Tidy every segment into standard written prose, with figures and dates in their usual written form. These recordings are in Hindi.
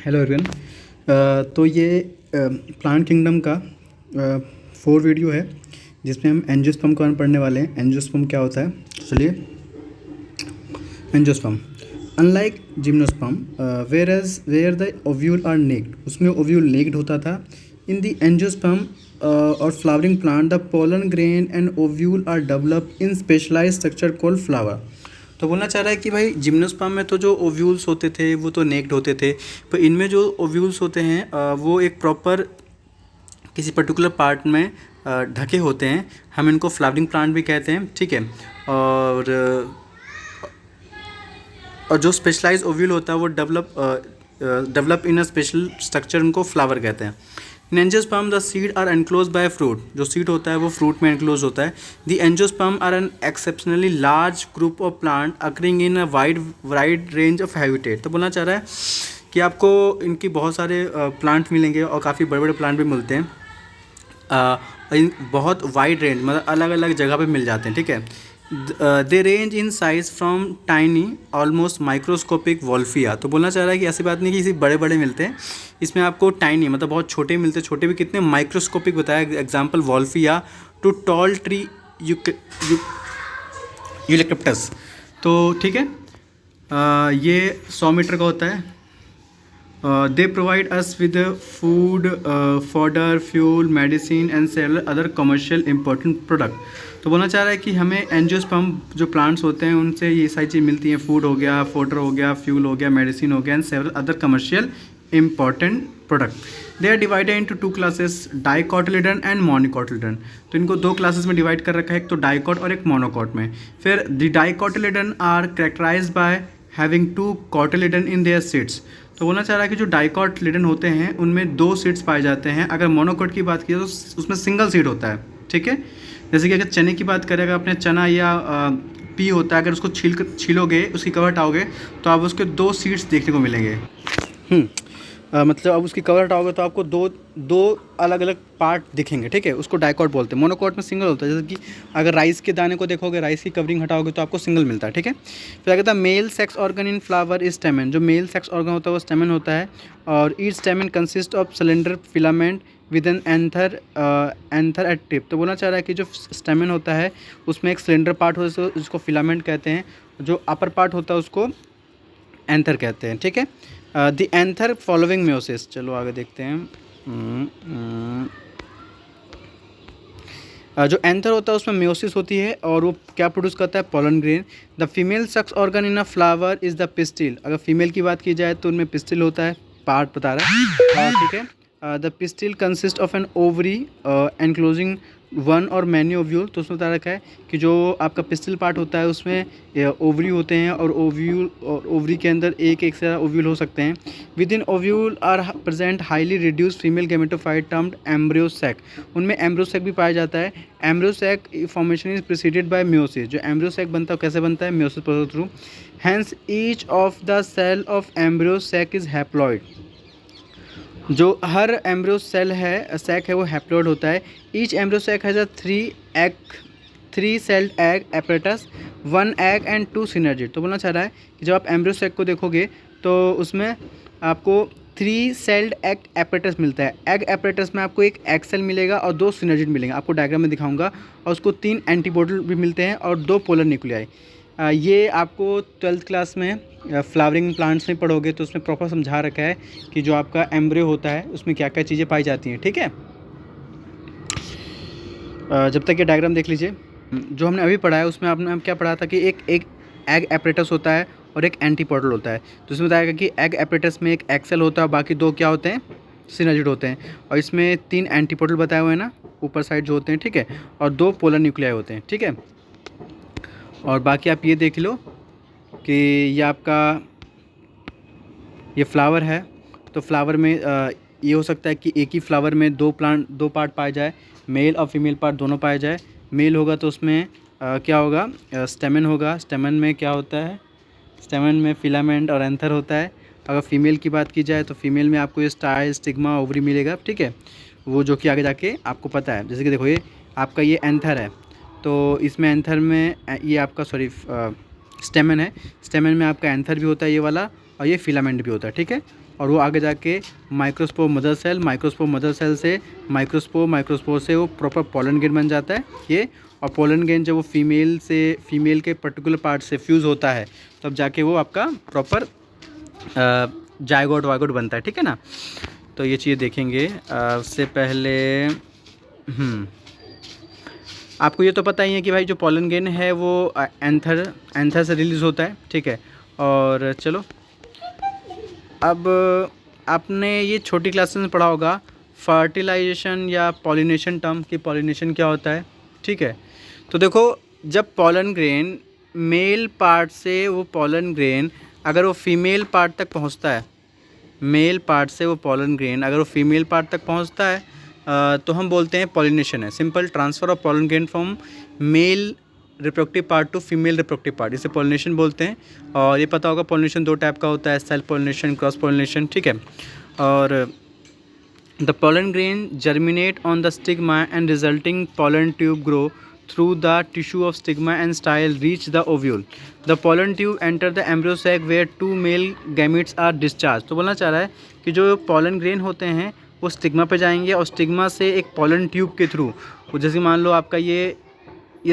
Hello everyone. तो ये प्लांट किंगडम का 4 वीडियो है जिसमें हम एंजियोस्पर्म के बारे में पढ़ने वाले हैं। एंजियोस्पर्म क्या होता है, चलिए। Angiosperm unlike gymnosperm where the ovule are naked, उसमें ओव्यूल नेक्ड होता था। इन द एंजियोस्पर्म और flowering plant the pollen grain and ovule are develop in specialized structure called flower. तो बोलना चाह रहा है कि भाई जिम्नोस्पर्म में तो जो ओव्यूल्स होते थे वो तो नेक्ड होते थे, पर इनमें जो ओव्यूल्स होते हैं वो एक प्रॉपर किसी पर्टिकुलर पार्ट में ढके होते हैं। हम इनको फ्लावरिंग प्लांट भी कहते हैं, ठीक है। और जो स्पेशलाइज ओव्यूल होता है वो develop in a special structure, उनको फ्लावर कहते हैं। In angiosperm the seed are enclose by fruit, जो सीड होता है वो फ्रूट में एनक्लोज होता है। The angiosperm are an exceptionally large group of plant occurring in a wide range of habitat. तो बोलना चाह रहा है कि आपको इनकी बहुत सारे प्लांट मिलेंगे और काफ़ी बड़े बड़े प्लांट भी मिलते हैं। बहुत वाइड रेंज, मतलब अलग अलग जगह पे मिल जाते हैं, ठीक है। They range in size from tiny almost microscopic wolffia. तो बोलना चाह रहा है कि ऐसी बात नहीं कि इसी बड़े बड़े मिलते हैं, इसमें आपको टाइनी मतलब बहुत छोटे मिलते हैं। छोटे भी कितने, माइक्रोस्कोपिक बताया, example wolffia to tall tree eucalyptus. तो ठीक है, ये 100 मीटर का होता है। They provide us with food, fodder, fuel, medicine and several other commercial important product. तो बोलना चाह रहा है कि हमें एंजियोस्पर्म जो प्लांट्स होते हैं उनसे ये सारी चीज़ मिलती हैं। फूड हो गया, फॉडर हो गया, फ्यूल हो गया, मेडिसिन हो गया and several other commercial important product. They are divided into 2 classes, dicotyledon and monocotyledon. तो इनको 2 क्लासेस में डिवाइड कर रखा है, एक तो डाइकोट और एक मोनोकोट में। फिर the dicotyledon are characterized by having 2 cotyledon in their seeds. तो बोलना चाह रहा है कि जो डाइकोटिलेडन होते हैं उनमें 2 सीड्स पाए जाते हैं। अगर मोनोकोट की बात की तो उसमें सिंगल सीड होता है, ठीक है। जैसे कि अगर चने की बात करें, अगर आपने चना या पी होता है, अगर उसको छीलोगे, उसकी कवर हटाओगे तो आप उसके 2 सीड्स देखने को मिलेंगे। मतलब अब उसकी कवर हटाओगे तो आपको दो अलग अलग पार्ट दिखेंगे, ठीक है। उसको डाइकोट बोलते हैं। मोनोकोट में सिंगल होता है। जैसे कि अगर राइस के दाने को देखोगे, राइस की कवरिंग हटाओगे तो आपको सिंगल मिलता है, ठीक है। फिर आगे था male sex organ in flower is स्टेमन। जो मेल सेक्स ऑर्गन होता है वो स्टेमन होता है, और each stamen consist of cylinder filament with an anther at tip. तो बोलना चाह रहा है कि जो स्टेमन होता है उसमें एक सिलेंडर पार्ट होता है जिसको फिलामेंट कहते हैं, जो अपर पार्ट होता है उसको एंथर कहते हैं, ठीक है। The anther following meiosis. चलो आगे देखते हैं। जो एंथर होता है उसमें म्योसिस होती है और वो क्या प्रोड्यूस करता है, pollen grain. The female sex organ in a flower is the pistil. अगर फीमेल की बात की जाए तो उनमें पिस्टिल होता है, पार्ट बता रहा है, ठीक है। The pistil consist of an ovary enclosing 1 और मैनी ओव्यूल। तो उसमें बता रखा है कि जो आपका पिस्टिल पार्ट होता है उसमें ओवरी होते हैं, और ओवरी के अंदर एक से ज़्यादा ओव्यूल हो सकते हैं। Within ovule are present highly reduced female gametophyte termed embryo sac. उनमें एम्ब्रियो सैक भी पाया जाता है। Embryo sac formation is preceded by meiosis. जो एम्ब्रियो सैक बनता है कैसे बनता है, meiosis process through. Hence each of the cell of embryo sac is haploid. जो हर एम्ब्रियो सेल है, सैक है, वो हैप्लॉइड होता है। Each embryo sac has a 3 celled egg apparatus, 1 egg and 2 synergid. तो बोलना चाह रहा है कि जब आप एम्ब्रियो सैक को देखोगे तो उसमें आपको 3 सेल्ड एग एपरेटस मिलता है। एग एपरेटस में आपको एक एग सेल मिलेगा और 2 सिनर्जिड मिलेंगे, आपको डायग्राम में दिखाऊंगा। और उसको 3 एंटीबॉडल भी मिलते हैं और 2 पोलर न्यूक्लियाई। ये आपको 12th क्लास में फ्लावरिंग प्लांट्स में पढ़ोगे तो उसमें प्रॉपर समझा रखा है कि जो आपका एम्ब्रियो होता है उसमें क्या क्या चीज़ें पाई जाती हैं, ठीक है। जब तक ये डायग्राम देख लीजिए। जो हमने अभी पढ़ा है उसमें आपने क्या पढ़ा था कि एक एग एपरेटस होता है और एक एंटीपोर्टल होता है। तो इसमें बताया कि एग एपरेटस में एक एक्सेल होता है और बाकी 2 क्या होते हैं, सिनर्जिड होते हैं। और इसमें 3 एंटीपोर्टल बताए हुए हैं ना, ऊपर साइड जो होते हैं, ठीक है। और 2 पोलर न्यूक्लियाई होते हैं, ठीक है। और बाकी आप ये देख लो कि ये आपका ये फ्लावर है। तो फ्लावर में ये हो सकता है कि एक ही फ्लावर में 2 पार्ट पाए जाए, मेल और फीमेल पार्ट दोनों पाए जाए। मेल होगा तो उसमें क्या होगा, स्टेमन होगा। स्टेमन में क्या होता है, स्टेमन में फिलामेंट और एंथर होता है। अगर फीमेल की बात की जाए तो फीमेल में आपको ये स्टाइल, स्टिग्मा, ओवरी मिलेगा, ठीक है। वो जो कि आगे जाके आपको पता है। जैसे कि देखो ये आपका ये एंथर है, तो इसमें एंथर में ये आपका स्टेमन है। स्टेमन में आपका एंथर भी होता है ये वाला, और ये फिलामेंट भी होता है, ठीक है। और वो आगे जाके microspore mother cell, microspore mother cell से माइक्रोस्पोर से वो प्रॉपर पोलन ग्रेन बन जाता है ये। और पोलन ग्रेन जब वो फीमेल के पर्टिकुलर पार्ट से फ्यूज़ होता है तब जाके वो आपका प्रॉपर जायगोट वायगोट बनता है, ठीक है ना। तो ये चीज़ देखेंगे। उससे पहले आपको ये तो पता ही है कि भाई जो पोलन ग्रेन है वो एंथर से रिलीज़ होता है, ठीक है। और चलो अब आपने ये छोटी क्लासेस में पढ़ा होगा फर्टिलाइजेशन या पॉलिनेशन टर्म कि पॉलिनेशन क्या होता है, ठीक है। तो देखो जब पोलन ग्रेन मेल पार्ट से वो पोलन ग्रेन अगर वो फीमेल पार्ट तक पहुंचता है, मेल पार्ट से वो पोलन ग्रेन अगर वो फीमेल पार्ट तक पहुंचता है तो हम बोलते हैं पॉलिनेशन है। Simple transfer of pollen grain from male reproductive part two female reproductive part, इसे पॉलिनेशन बोलते हैं। और ये पता होगा पॉलिनेशन 2 टाइप का होता है, सेल्फ पॉलिनेशन, क्रॉस पॉलिनेशन, ठीक है। और the pollen grain germinate on the stigma and resulting pollen tube grow through the tissue of stigma and style reach the ovule. The pollen tube enter the embryo sac where 2 male gametes are discharged. तो बोलना चाह रहा है कि जो पोलन ग्रेन होते हैं वो स्टिग्मा पे जाएंगे और स्टिग्मा से एक पोलन ट्यूब के थ्रू, जैसे मान लो आपका ये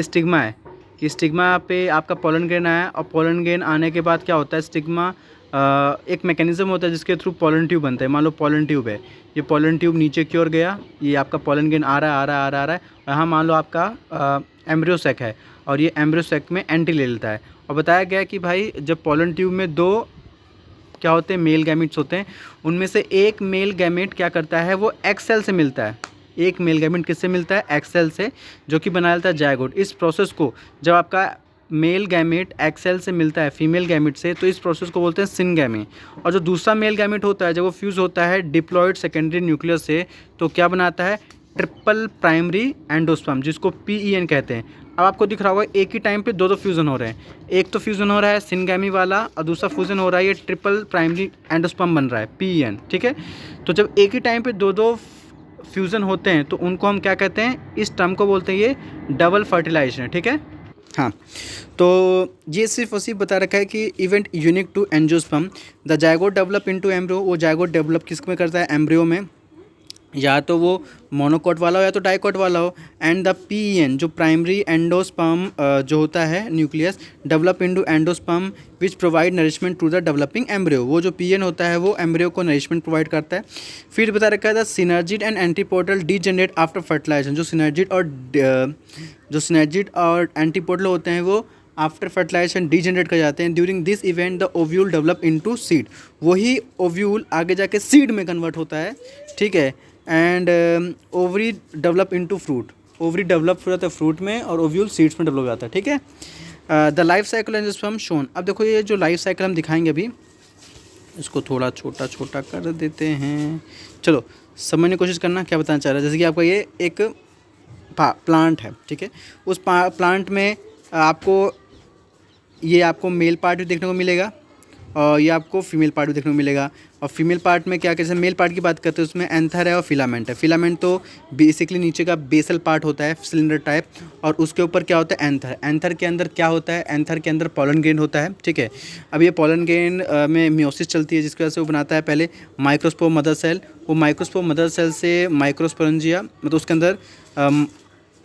स्टिग्मा है, ये स्टिग्मा पे आपका पोलन ग्रेन आया और पोलन ग्रेन आने के बाद क्या होता है, स्टिग्मा एक मैकेनिज्म होता है जिसके थ्रू पोलन ट्यूब बनता है। मान लो पोलन ट्यूब है, ये पोलन ट्यूब नीचे की ओर गया, ये आपका पोलन ग्रेन आ रहा है और यहाँ मान लो आपका एम्ब्रियो सैक है और ये एम्ब्रियो सैक में एंटी ले लेता है। और बताया गया कि भाई जब पोलन ट्यूब में 2 क्या होते हैं, मेल गैमेट्स होते हैं, उनमें से एक मेल गैमेट क्या करता है, वो एक्स सेल से मिलता है। एक मेल गैमेट किससे मिलता है, एक्स सेल से, जो कि बना लेता है जायगोट। इस प्रोसेस को जब आपका मेल गैमेट एक्स सेल से मिलता है फीमेल गैमेट से, तो इस प्रोसेस को बोलते हैं सिनगैमी। और जो दूसरा मेल गैमेट होता है जब वो फ्यूज़ होता है डिप्लॉयड सेकेंडरी न्यूक्लियस से, तो क्या बनाता है, ट्रिपल प्राइमरी एंडोस्पर्म, जिसको PEN कहते हैं। अब आपको दिख रहा होगा एक ही टाइम पे 2 फ्यूज़न हो रहे हैं। एक तो फ्यूज़न हो रहा है सिनगैमी वाला और दूसरा फ्यूज़न हो रहा है ये ट्रिपल प्राइमरी एंडोस्पर्म बन रहा है PEN, ठीक है। तो जब एक ही टाइम पे 2 फ्यूज़न होते हैं तो उनको हम क्या कहते हैं, इस टर्म को बोलते हैं ये डबल फर्टिलाइजेशन है, ठीक है। हाँ, तो ये सिर्फ और सिर्फ बता रखा है कि event unique to angiosperm, the zygote develop into embryo. वो जायगोट डेवलप किस में करता है, एम्ब्रियो में, या तो वो मोनोकॉट वाला हो या तो डाइकॉट वाला हो। एंड द PEN जो प्राइमरी एंडोस्पर्म जो होता है nucleus develop into endosperm which provide nourishment to the developing embryo. वो जो PEN होता है वो एम्ब्रियो को नरिशमेंट प्रोवाइड करता है। फिर बता रखा है the synergid and antipodal degenerate after fertilisation. जो सिनर्जिड और एंटीपोर्टल होते हैं वो आफ्टर फर्टिलाइजेशन डीजेनरेट कर जाते हैं। During this event the ovule develop into seed. वही ओव्यूल आगे जाके सीड में कन्वर्ट होता है, ठीक है। And ovary develop into fruit. Ovary develop हो जाता है फ्रूट में और ओव्यूल सीड्स में डेवलप हो जाता है, ठीक है। The life cycle angiosperm shown. अब देखो ये जो लाइफ साइकिल हम दिखाएंगे अभी, इसको थोड़ा छोटा कर देते हैं। चलो समझने की कोशिश करना क्या बताना चाह रहा है। जैसे कि आपका ये एक प्लांट है, ठीक है। उस प्लांट में आपको मेल पार्ट भी देखने को मिलेगा और ये आपको फीमेल पार्ट भी देखने को मिलेगा। और फीमेल पार्ट में क्या, कैसे मेल पार्ट की बात करते हैं उसमें एंथर है और फिलामेंट है। फिलामेंट तो बेसिकली नीचे का बेसल पार्ट होता है सिलेंडर टाइप, और उसके ऊपर क्या होता है, एंथर। एंथर के अंदर क्या होता है, एंथर के अंदर पोलन ग्रेन होता है, ठीक है। अब ये पोलन ग्रेन में मियोसिस चलती है जिसकी वजह से वो बनाता है पहले माइक्रोस्पोर मदर सेल। वो माइक्रोस्पोर मदर सेल से माइक्रोस्पोरेंजिया, मतलब उसके अंदर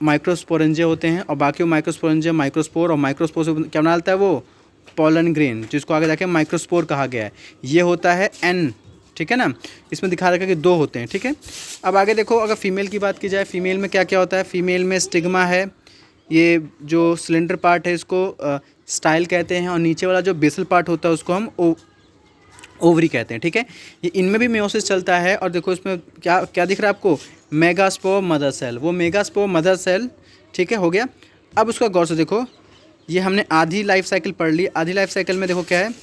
माइक्रोस्पोरेंजिया होते हैं और बाकी वो माइक्रोस्पोरेंजिया माइक्रोस्पोर, और माइक्रोस्पोर से क्या बनाता है वो पोलन ग्रेन, जिसको आगे जाके माइक्रोस्पोर कहा गया है। ये होता है N, ठीक है ना। इसमें दिखा रखा है कि 2 होते हैं, ठीक है। अब आगे देखो अगर फीमेल की बात की जाए, फीमेल में क्या क्या होता है। फीमेल में स्टिग्मा है, ये जो सिलेंडर पार्ट है इसको स्टाइल कहते हैं, और नीचे वाला जो बेसल पार्ट होता है उसको हम ओवरी कहते हैं, ठीक है। ये इनमें भी मेयोसिस चलता है। और देखो इसमें क्या क्या दिख रहा है आपको, मेगास्पोर मदर सेल। वो मेगास्पोर मदर सेल, ठीक है, हो गया। अब उसका गौर से देखो, ये हमने आधी लाइफ साइकिल पढ़ ली। आधी लाइफ साइकिल में देखो क्या है,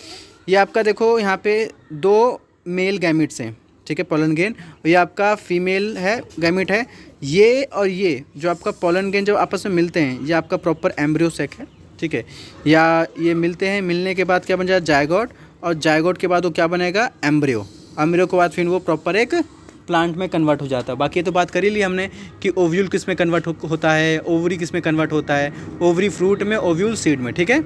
ये आपका देखो यहाँ पे 2 मेल गैमिट्स हैं, ठीक है, पोलन ग्रेन, और ये आपका फीमेल है गैमिट है। ये और ये जो आपका पोलन ग्रेन जब आपस में मिलते हैं, ये आपका प्रॉपर एम्ब्रियो सेक है, ठीक है। या ये मिलते हैं, मिलने के बाद क्या बन जाएगा, जायगोट, और जायगोट के बाद वो क्या बनेगा, एम्ब्रियो। एम्ब्रियो के बाद फिर वो प्रॉपर एक प्लांट में कन्वर्ट हो जाता है। बाकी ये तो बात कर ही ली हमने कि ओव्यूल किस में कन्वर्ट होता है, ओवरी किस में कन्वर्ट होता है, ओवरी फ्रूट में, ओव्यूल सीड में, ठीक है।